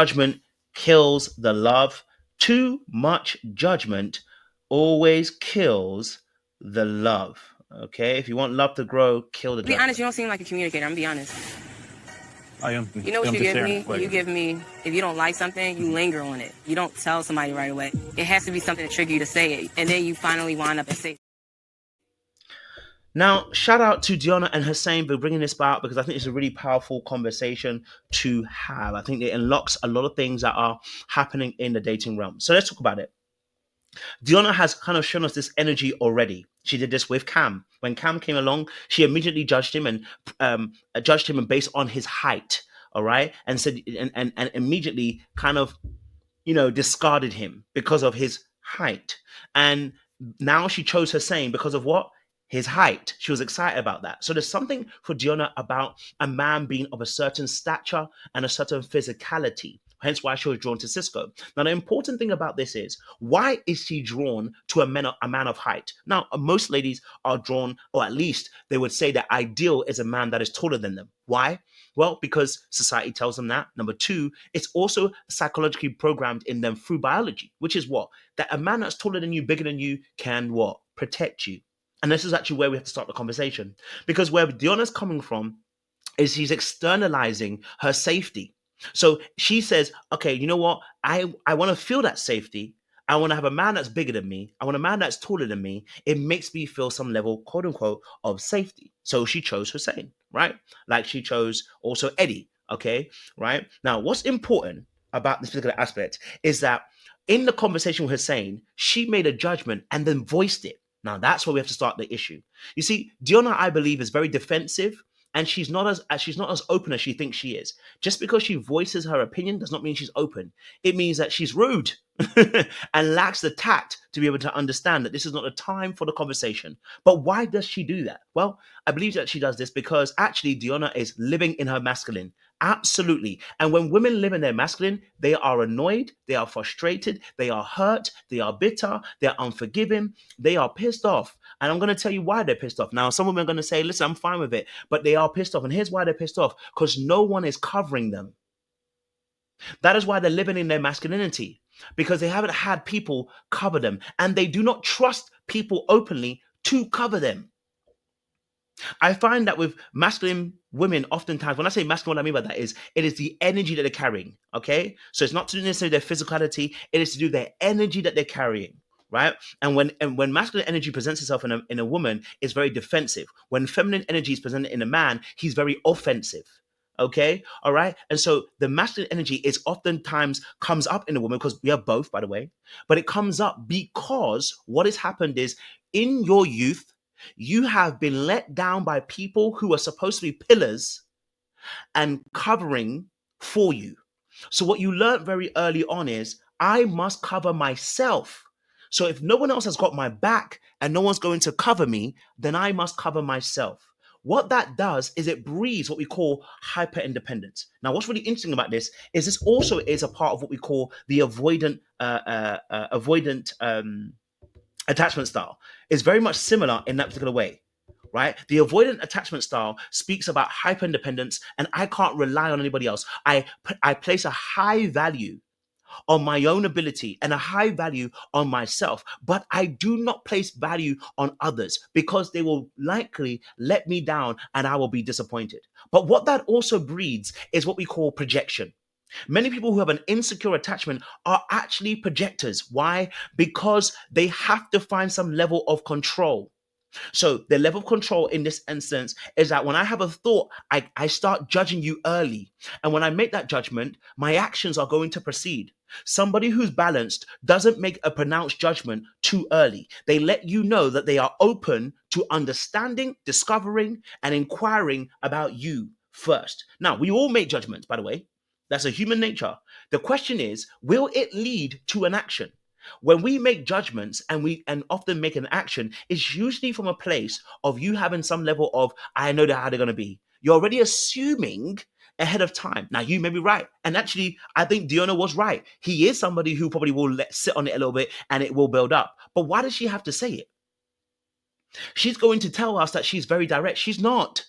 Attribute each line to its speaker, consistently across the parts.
Speaker 1: Judgment kills the love. Too much judgment always kills the love. Okay, if you want love to grow, kill the
Speaker 2: To be honest,
Speaker 1: judgment.
Speaker 2: you don't seem like a communicator. I'm gonna be honest.
Speaker 3: I am.
Speaker 2: You know what
Speaker 3: I'm
Speaker 2: you
Speaker 3: just
Speaker 2: give
Speaker 3: saying,
Speaker 2: me? You give me, if you don't like something, you linger on it. You don't tell somebody right away. It has to be something to trigger you to say it. And then you finally wind up and say.
Speaker 1: Now, shout out to Diona and Hussein for bringing this about, because I think it's a really powerful conversation to have. I think it unlocks a lot of things that are happening in the dating realm. So let's talk about it. Diona has kind of shown us this energy already. She did this with Cam. When Cam came along, she immediately judged him and based on his height. All right, and said and immediately kind of discarded him because of his height. And now she chose Hussein because of what? His height. She was excited about that. So there's something for Diona about a man being of a certain stature and a certain physicality. Hence why she was drawn to Cisco. Now, the important thing about this is, why is she drawn to a man of height? Now, most ladies are drawn, or at least they would say that ideal is a man that is taller than them. Why? Well, because society tells them that. Number two, it's also psychologically programmed in them through biology, which is what? That a man that's taller than you, bigger than you, can what? Protect you. And this is actually where we have to start the conversation. Because where Diona's coming from is she's externalizing her safety. So she says, okay, you know what? I want to feel that safety. I want to have a man that's bigger than me. I want a man that's taller than me. It makes me feel some level, quote unquote, of safety. So she chose Hussein, right? Like she chose also Eddie, okay? Right? Now, what's important about this particular aspect is that in the conversation with Hussein, she made a judgment and then voiced it. Now, that's where we have to start the issue. You see, Diona, I believe, is very defensive, and she's not as open as she thinks she is. Just because she voices her opinion does not mean she's open. It means that she's rude and lacks the tact to be able to understand that this is not the time for the conversation. But why does she do that? Well, I believe that she does this because actually Diona is living in her masculine. Absolutely. And when women live in their masculine, they are annoyed, they are frustrated, they are hurt, they are bitter, they're unforgiving, they are pissed off. And I'm going to tell you why they're pissed off. Now, some women are going to say, listen, I'm fine with it, but they are pissed off. And here's why they're pissed off: because no one is covering them. That is why they're living in their masculinity, because they haven't had people cover them, and they do not trust people openly to cover them. I find that with masculine women, oftentimes, when I say masculine, what I mean by that is it is the energy that they're carrying. Okay. So it's not to do necessarily their physicality, it is to do their energy that they're carrying. Right. And when masculine energy presents itself in a woman, it's very defensive. When feminine energy is presented in a man, he's very offensive. Okay. All right. And so the masculine energy is oftentimes comes up in a woman, because we have both, by the way, but it comes up because what has happened is, in your youth, you have been let down by people who are supposed to be pillars and covering for you. So, what you learned very early on is, I must cover myself. So, if no one else has got my back and no one's going to cover me, then I must cover myself. What that does is it breeds what we call hyper independence. Now, what's really interesting about this also is a part of what we call the avoidant attachment style. Is very much similar in that particular way, right? The avoidant attachment style speaks about hyper independence, and I can't rely on anybody else. I place a high value on my own ability and a high value on myself, but I do not place value on others, because they will likely let me down and I will be disappointed. But what that also breeds is what we call projection. Many people who have an insecure attachment are actually projectors. Why? Because they have to find some level of control. So the level of control in this instance is that when I have a thought, I start judging you early. And when I make that judgment, my actions are going to proceed. Somebody who's balanced doesn't make a pronounced judgment too early. They let you know that they are open to understanding, discovering, and inquiring about you first. Now, we all make judgments, by the way. That's a human nature. The question is, will it lead to an action? When we make judgments and often make an action, it's usually from a place of you having some level of, I know how they're going to be. You're already assuming ahead of time. Now, you may be right. And actually, I think Diona was right. He is somebody who probably will sit on it a little bit and it will build up. But why does she have to say it? She's going to tell us that she's very direct. She's not.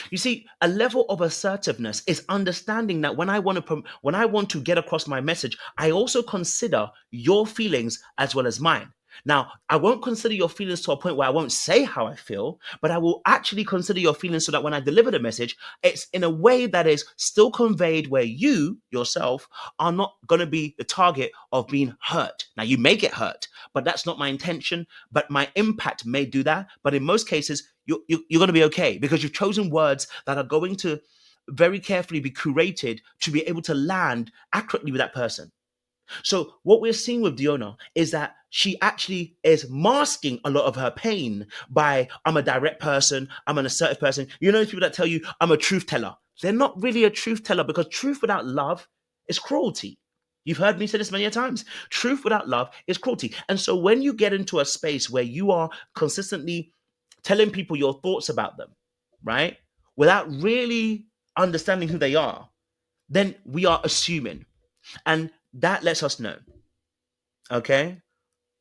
Speaker 1: You see, a level of assertiveness is understanding that when I want to get across my message, I also consider your feelings as well as mine. Now, I won't consider your feelings to a point where I won't say how I feel, but I will actually consider your feelings so that when I deliver the message, it's in a way that is still conveyed where you yourself are not going to be the target of being hurt. Now, you may get hurt, but that's not my intention. But my impact may do that. But in most cases, you're going to be okay because you've chosen words that are going to very carefully be curated to be able to land accurately with that person. So what we're seeing with Diona is that she actually is masking a lot of her pain by I'm a direct person, I'm an assertive person. You know those people that tell you I'm a truth teller. They're not really a truth teller because truth without love is cruelty. You've heard me say this many a times. Truth without love is cruelty. And so when you get into a space where you are consistently telling people your thoughts about them, right? Without really understanding who they are, then we are assuming. And that lets us know. Okay.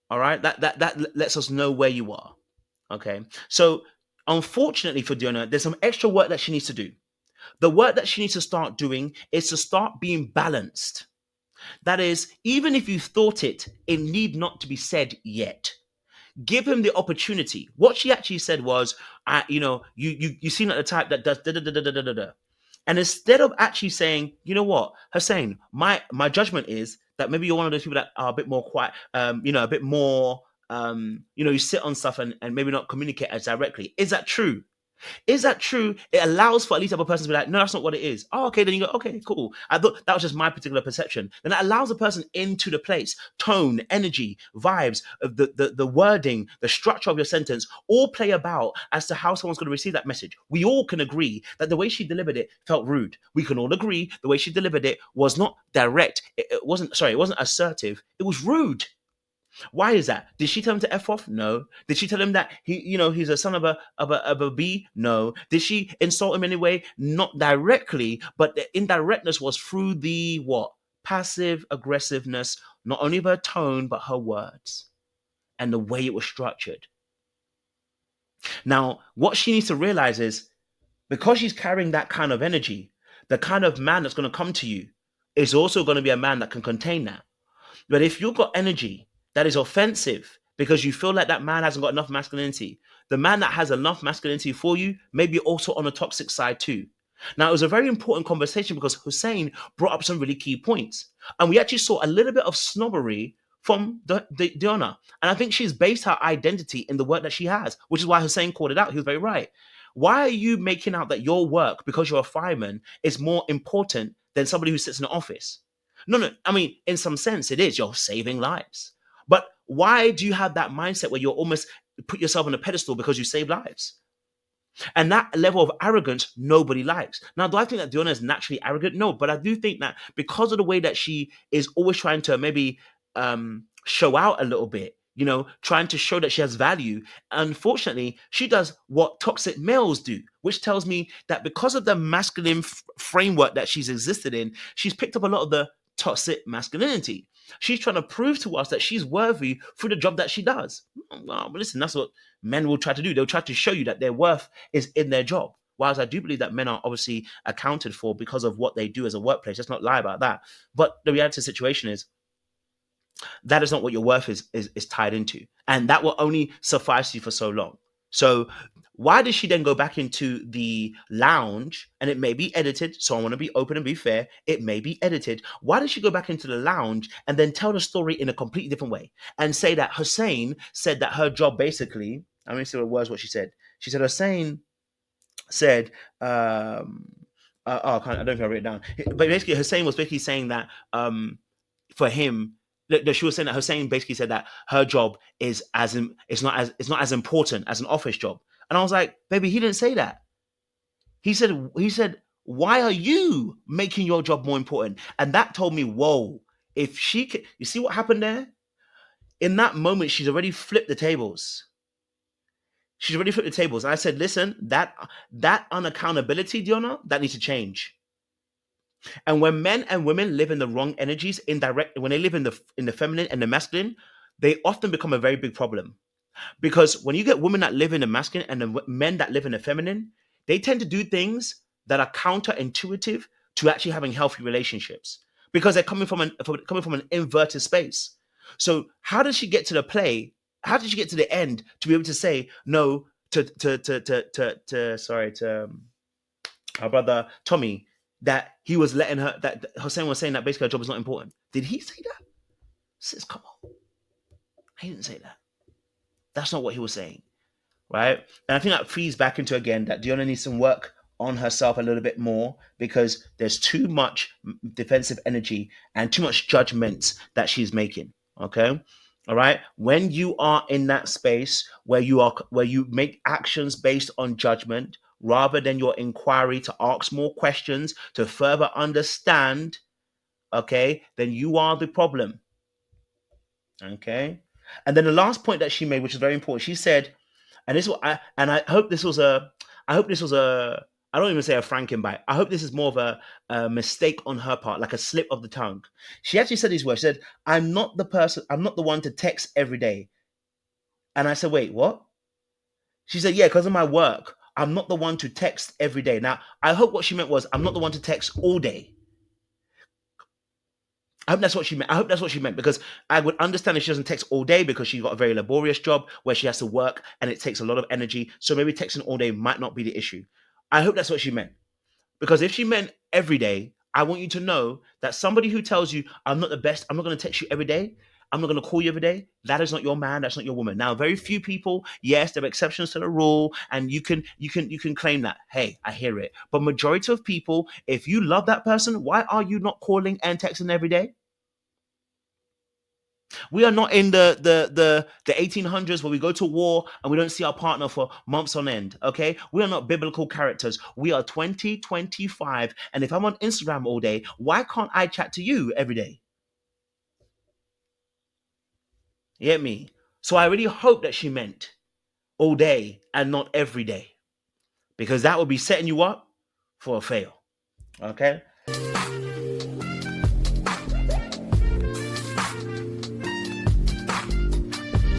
Speaker 1: All right. That lets us know where you are. Okay. So unfortunately for Diona, there's some extra work that she needs to do. The work that she needs to start doing is to start being balanced. That is, even if you thought it, it need not to be said yet. Give him the opportunity. What she actually said was, you seem like the type that does da da da da da da da. And instead of actually saying, you know what, Hussein, my judgment is that maybe you're one of those people that are a bit more quiet, a bit more, you sit on stuff and maybe not communicate as directly. Is that true? Is that true? It allows for at least the other person to be like, no, that's not what it is. Oh, okay. Then you go, okay, cool. I thought that was just my particular perception. Then that allows the person into the place. Tone, energy, vibes, the wording, the structure of your sentence all play about as to how someone's going to receive that message. We all can agree that the way she delivered it felt rude. We can all agree the way she delivered it was not direct. It wasn't assertive. It was rude. Why is that? Did she tell him to F off? No. Did she tell him that he's a son of a B? No. Did she insult him anyway? Not directly, but the indirectness was through the what? Passive aggressiveness, not only of her tone, but her words and the way it was structured. Now, what she needs to realize is because she's carrying that kind of energy, the kind of man that's going to come to you is also going to be a man that can contain that. But if you've got energy that is offensive because you feel like that man hasn't got enough masculinity, the man that has enough masculinity for you may be also on the toxic side too. Now, it was a very important conversation because Hussein brought up some really key points. And we actually saw a little bit of snobbery from Diona. And I think she's based her identity in the work that she has, which is why Hussein called it out. He was very right. Why are you making out that your work, because you're a fireman, is more important than somebody who sits in an office? No, no. I mean, in some sense, it is. You're saving lives. But why do you have that mindset where you're almost put yourself on a pedestal because you save lives? And that level of arrogance, nobody likes. Now, do I think that Diona is naturally arrogant? No, but I do think that because of the way that she is always trying to maybe show out a little bit, trying to show that she has value, unfortunately, she does what toxic males do, which tells me that because of the masculine framework that she's existed in, she's picked up a lot of the toxic masculinity. She's trying to prove to us that she's worthy through the job that she does. Well, listen, that's what men will try to do. They'll try to show you that their worth is in their job. Whereas I do believe that men are obviously accounted for because of what they do as a workplace. Let's not lie about that. But the reality of the situation is that is not what your worth is tied into. And that will only suffice you for so long. So why does she then go back into the lounge? And it may be edited. So I want to be open and be fair. It may be edited. Why does she go back into the lounge and then tell the story in a completely different way and say that Hussein said that her job basically, I mean, see what she said. She said, Hussein said, I don't know if I wrote it down. But basically, Hussein was basically saying that for him, she was saying that Hussein basically said that her job is it's not as important as an office job. And I was like, baby, he didn't say that. He said, why are you making your job more important? And that told me, whoa, if she can, you see what happened there? In that moment, she's already flipped the tables. She's already flipped the tables. And I said, listen, that unaccountability, Diona, that needs to change. And when men and women live in the wrong energies, when they live in the feminine and the masculine, they often become a very big problem. Because when you get women that live in the masculine and the men that live in the feminine, they tend to do things that are counterintuitive to actually having healthy relationships because they're coming from an inverted space. So how does she get to the play? How did she get to the end to be able to say no to sorry to our brother Tommy, that he was letting her, that Hussein was saying that basically her job is not important? Did he say that? Sis, come on, he didn't say that. That's not what he was saying, right? And I think that feeds back into, again, that Diona needs some work on herself a little bit more because there's too much defensive energy and too much judgments that she's making. Okay. All right. When you are in that space where you make actions based on judgment rather than your inquiry to ask more questions to further understand, okay, then you are the problem. Okay. And then the last point that she made, which is very important, she said, and this I hope this was a, I hope this was a, I don't even say a frankenbite. I hope this is more of a mistake on her part, like a slip of the tongue. She actually said these words. She said, I'm not the one to text every day. And I said, wait, what? She said, yeah, because of my work, I'm not the one to text every day. Now, I hope what she meant was, I'm not the one to text all day. I hope that's what she meant. I hope that's what she meant, because I would understand if she doesn't text all day because she's got a very laborious job where she has to work and it takes a lot of energy. So maybe texting all day might not be the issue. I hope that's what she meant. Because if she meant every day, I want you to know that somebody who tells you, I'm not the best, I'm not going to text you every day, I'm not going to call you every day, that is not your man, that's not your woman. Now, very few people, yes, there are exceptions to the rule, and you can claim that. Hey, I hear it. But majority of people, if you love that person, why are you not calling and texting every day? We are not in the 1800s where we go to war and we don't see our partner for months on end. Okay, we are not biblical characters. We are 2025, and if I'm on Instagram all day, why can't I chat to you every day? You get me? So I really hope that she meant all day and not every day, because that would be setting you up for a fail. Okay.